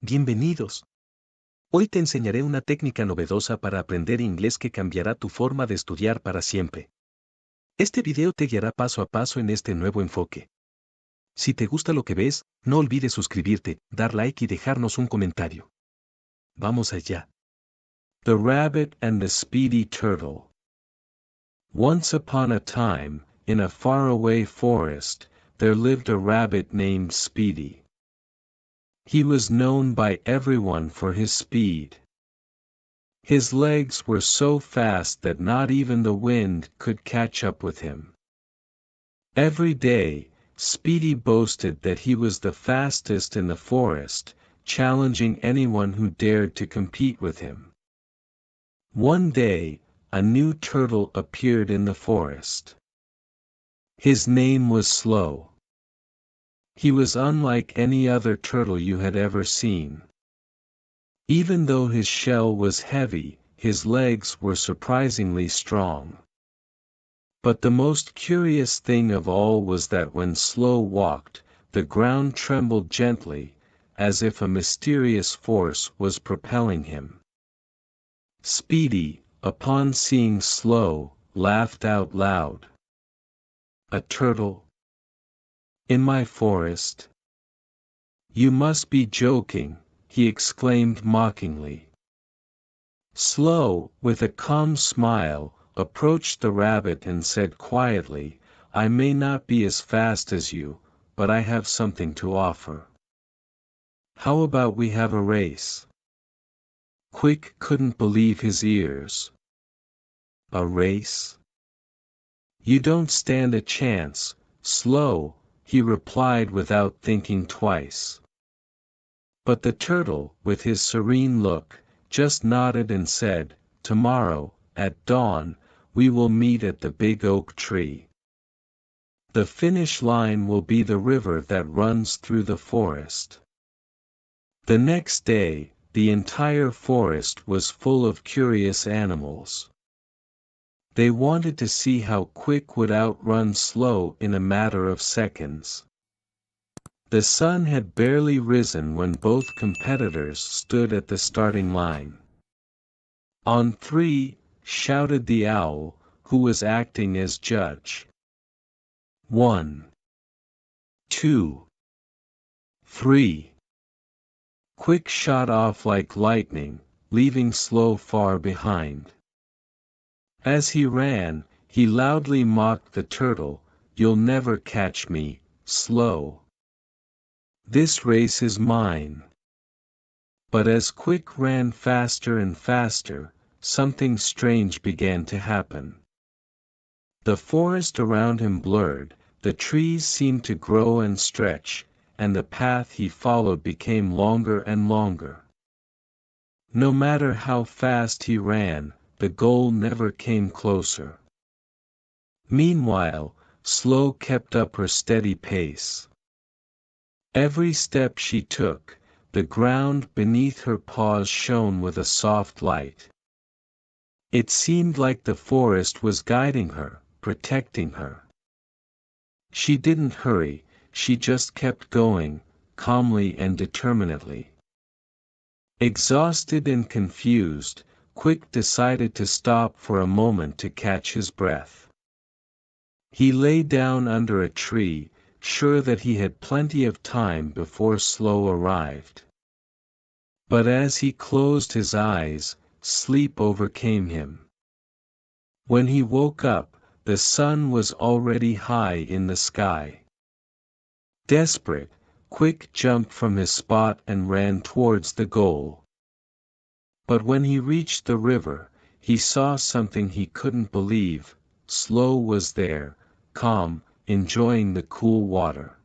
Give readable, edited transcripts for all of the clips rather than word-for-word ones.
Bienvenidos. Hoy te enseñaré una técnica novedosa para aprender inglés que cambiará tu forma de estudiar para siempre. Este video te guiará paso a paso en este nuevo enfoque. Si te gusta lo que ves, no olvides suscribirte, dar like y dejarnos un comentario. Vamos allá. The Rabbit and the Speedy Turtle. Once upon a time, in a faraway forest, there lived a rabbit named Speedy. He was known by everyone for his speed. His legs were so fast that not even the wind could catch up with him. Every day, Speedy boasted that he was the fastest in the forest, challenging anyone who dared to compete with him. One day, a new turtle appeared in the forest. His name was Slow. He was unlike any other turtle you had ever seen. Even though his shell was heavy, his legs were surprisingly strong. But the most curious thing of all was that when Slow walked, the ground trembled gently, as if a mysterious force was propelling him. Speedy, upon seeing Slow, laughed out loud. "A turtle? In my forest? You must be joking," he exclaimed mockingly. Slow, with a calm smile, approached the rabbit and said quietly, "I may not be as fast as you, but I have something to offer. How about we have a race?" Quick couldn't believe his ears. "A race? You don't stand a chance, Slow," he replied without thinking twice. But the turtle, with his serene look, just nodded and said, "Tomorrow, at dawn, we will meet at the big oak tree. The finish line will be the river that runs through the forest." The next day, the entire forest was full of curious animals. They wanted to see how Quick would outrun Slow in a matter of seconds. The sun had barely risen when both competitors stood at the starting line. "On three," shouted the owl, who was acting as judge. "1, 2, 3. Quick shot off like lightning, leaving Slow far behind. As he ran, he loudly mocked the turtle, "You'll never catch me, Slow. This race is mine." But as Quick ran faster and faster, something strange began to happen. The forest around him blurred, the trees seemed to grow and stretch, and the path he followed became longer and longer. No matter how fast he ran, the goal never came closer. Meanwhile, Slow kept up her steady pace. Every step she took, the ground beneath her paws shone with a soft light. It seemed like the forest was guiding her, protecting her. She didn't hurry, she just kept going, calmly and determinedly. Exhausted and confused, Quick decided to stop for a moment to catch his breath. He lay down under a tree, sure that he had plenty of time before Slow arrived. But as he closed his eyes, sleep overcame him. When he woke up, the sun was already high in the sky. Desperate, Quick jumped from his spot and ran towards the goal. But when he reached the river, he saw something he couldn't believe. Slow was there, calm, enjoying the cool water.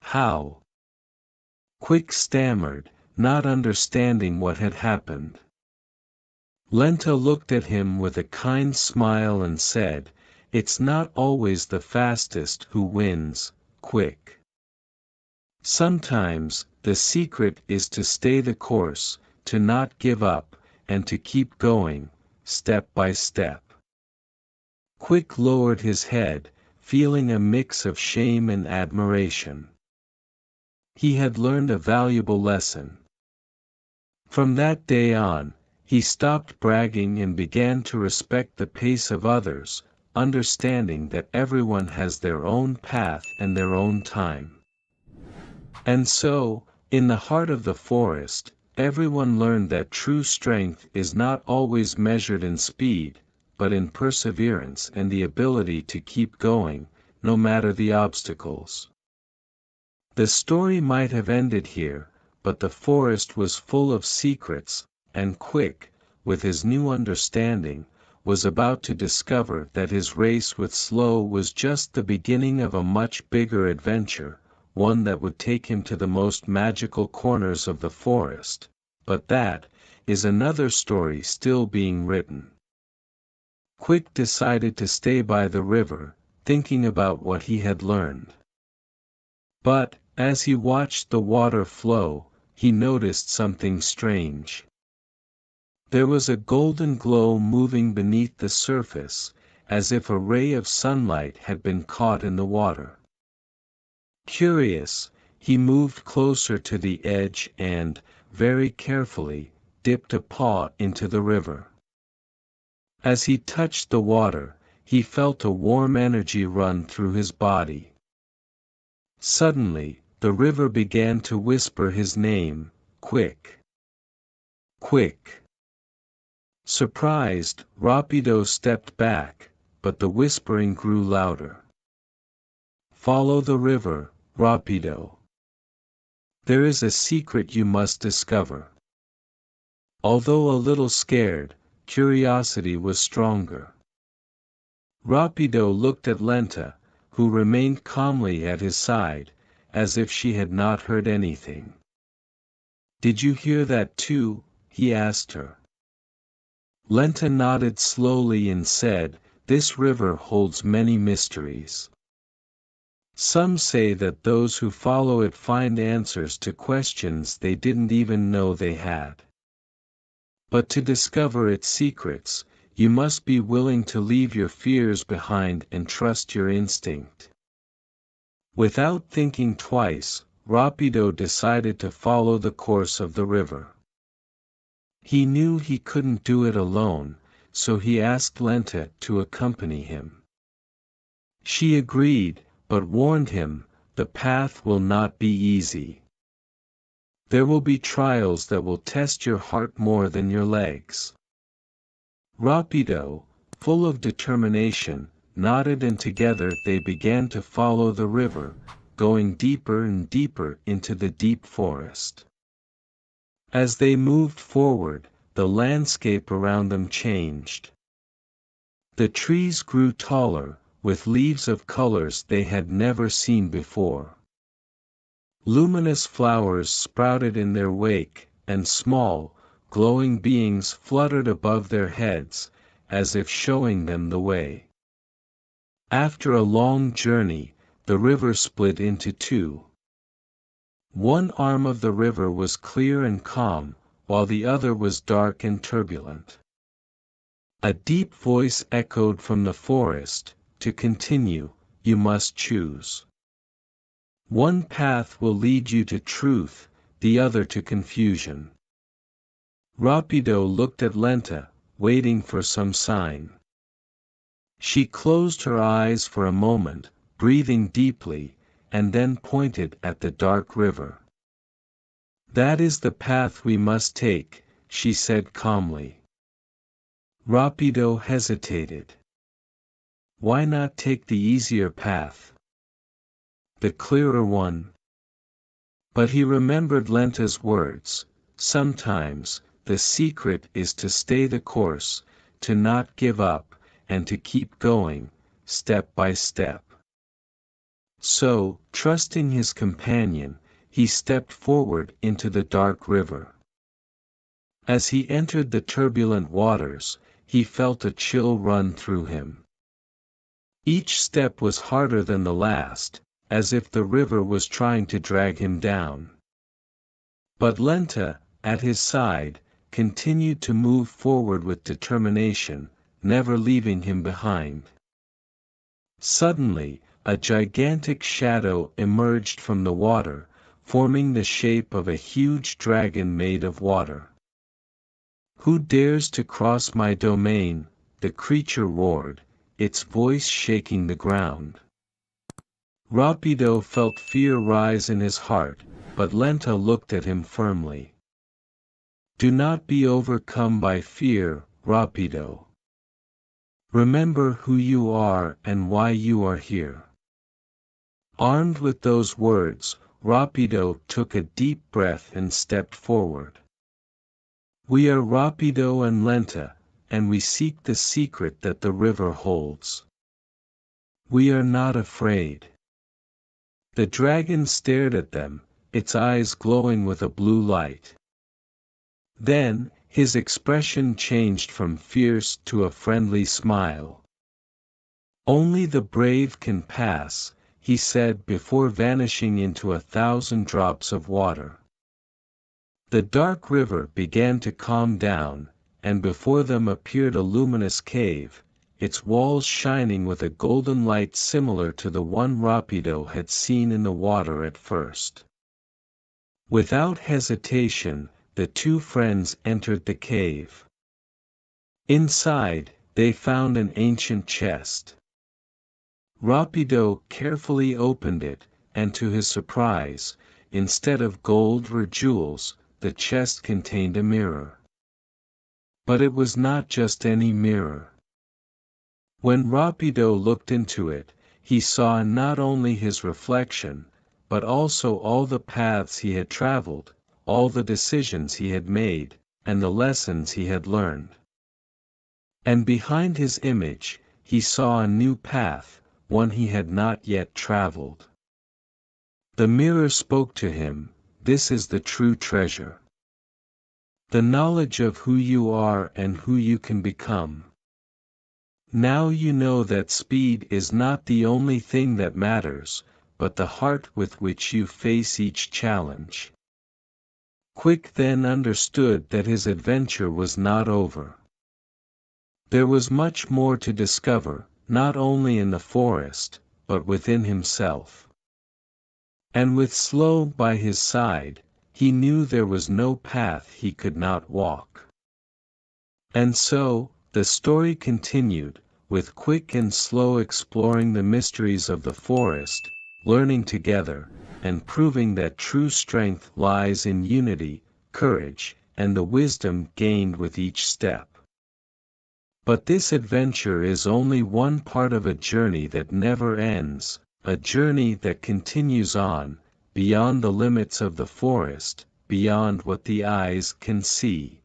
"How?" Quick stammered, not understanding what had happened. Lenta looked at him with a kind smile and said, "It's not always the fastest who wins, Quick. Sometimes, the secret is to stay the course, to not give up, and to keep going, step by step." Quick lowered his head, feeling a mix of shame and admiration. He had learned a valuable lesson. From that day on, he stopped bragging and began to respect the pace of others, understanding that everyone has their own path and their own time. And so, in the heart of the forest, everyone learned that true strength is not always measured in speed, but in perseverance and the ability to keep going, no matter the obstacles. The story might have ended here, but the forest was full of secrets, and Quick, with his new understanding, was about to discover that his race with Slow was just the beginning of a much bigger adventure, one that would take him to the most magical corners of the forest, but that is another story still being written. Quick decided to stay by the river, thinking about what he had learned. But, as he watched the water flow, he noticed something strange. There was a golden glow moving beneath the surface, as if a ray of sunlight had been caught in the water. Curious, he moved closer to the edge and, very carefully, dipped a paw into the river. As he touched the water, he felt a warm energy run through his body. Suddenly, the river began to whisper his name, Quick. Quick. Surprised, Rapido stepped back, but the whispering grew louder. Follow the river, Rapido. There is a secret you must discover. Although a little scared, curiosity was stronger. Rapido looked at Lenta, who remained calmly at his side, as if she had not heard anything. Did you hear that too? He asked her. Lenta nodded slowly and said, This river holds many mysteries. Some say that those who follow it find answers to questions they didn't even know they had. But to discover its secrets, you must be willing to leave your fears behind and trust your instinct. Without thinking twice, Rapido decided to follow the course of the river. He knew he couldn't do it alone, so he asked Lenta to accompany him. She agreed, but warned him, the path will not be easy. There will be trials that will test your heart more than your legs. Rapido, full of determination, nodded and together they began to follow the river, going deeper and deeper into the deep forest. As they moved forward, the landscape around them changed. The trees grew taller, with leaves of colors they had never seen before. Luminous flowers sprouted in their wake, and small, glowing beings fluttered above their heads, as if showing them the way. After a long journey, the river split into two. One arm of the river was clear and calm, while the other was dark and turbulent. A deep voice echoed from the forest, To continue, you must choose. One path will lead you to truth, the other to confusion. Rapido looked at Lenta, waiting for some sign. She closed her eyes for a moment, breathing deeply, and then pointed at the dark river. That is the path we must take, she said calmly. Rapido hesitated. Why not take the easier path? The clearer one? But he remembered Lenta's words, sometimes, the secret is to stay the course, to not give up, and to keep going, step by step. So, trusting his companion, he stepped forward into the dark river. As he entered the turbulent waters, he felt a chill run through him. Each step was harder than the last, as if the river was trying to drag him down. But Lenta, at his side, continued to move forward with determination, never leaving him behind. Suddenly, a gigantic shadow emerged from the water, forming the shape of a huge dragon made of water. "Who dares to cross my domain?" the creature roared, its voice shaking the ground. Rapido felt fear rise in his heart, but Lenta looked at him firmly. "Do not be overcome by fear, Rapido. Remember who you are and why you are here." Armed with those words, Rapido took a deep breath and stepped forward. "We are Rapido and Lenta, and we seek the secret that the river holds. We are not afraid." The dragon stared at them, its eyes glowing with a blue light. Then, his expression changed from fierce to a friendly smile. "Only the brave can pass," he said before vanishing into 1,000 drops of water. The dark river began to calm down, and before them appeared a luminous cave, its walls shining with a golden light similar to the one Rapido had seen in the water at first. Without hesitation, the two friends entered the cave. Inside, they found an ancient chest. Rapido carefully opened it, and to his surprise, instead of gold or jewels, the chest contained a mirror. But it was not just any mirror. When Rapido looked into it, he saw not only his reflection, but also all the paths he had traveled, all the decisions he had made, and the lessons he had learned. And behind his image, he saw a new path, one he had not yet traveled. The mirror spoke to him, "This is the true treasure. The knowledge of who you are and who you can become. Now you know that speed is not the only thing that matters, but the heart with which you face each challenge." Quick then understood that his adventure was not over. There was much more to discover, not only in the forest, but within himself. And with Slow by his side, he knew there was no path he could not walk. And so, the story continued, with Quick and Slow exploring the mysteries of the forest, learning together, and proving that true strength lies in unity, courage, and the wisdom gained with each step. But this adventure is only one part of a journey that never ends, a journey that continues on, beyond the limits of the forest, beyond what the eyes can see.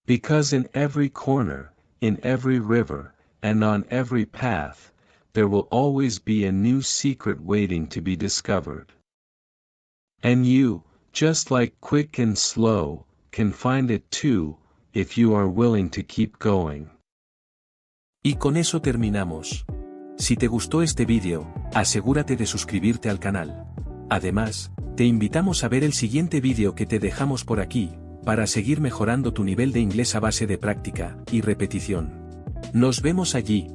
Because in every corner, in every river, and on every path, there will always be a new secret waiting to be discovered. And you, just like Quick and Slow, can find it too, if you are willing to keep going. Y con eso terminamos. Si te gustó este vídeo, asegúrate de suscribirte al canal. Además, te invitamos a ver el siguiente vídeo que te dejamos por aquí, para seguir mejorando tu nivel de inglés a base de práctica y repetición. Nos vemos allí.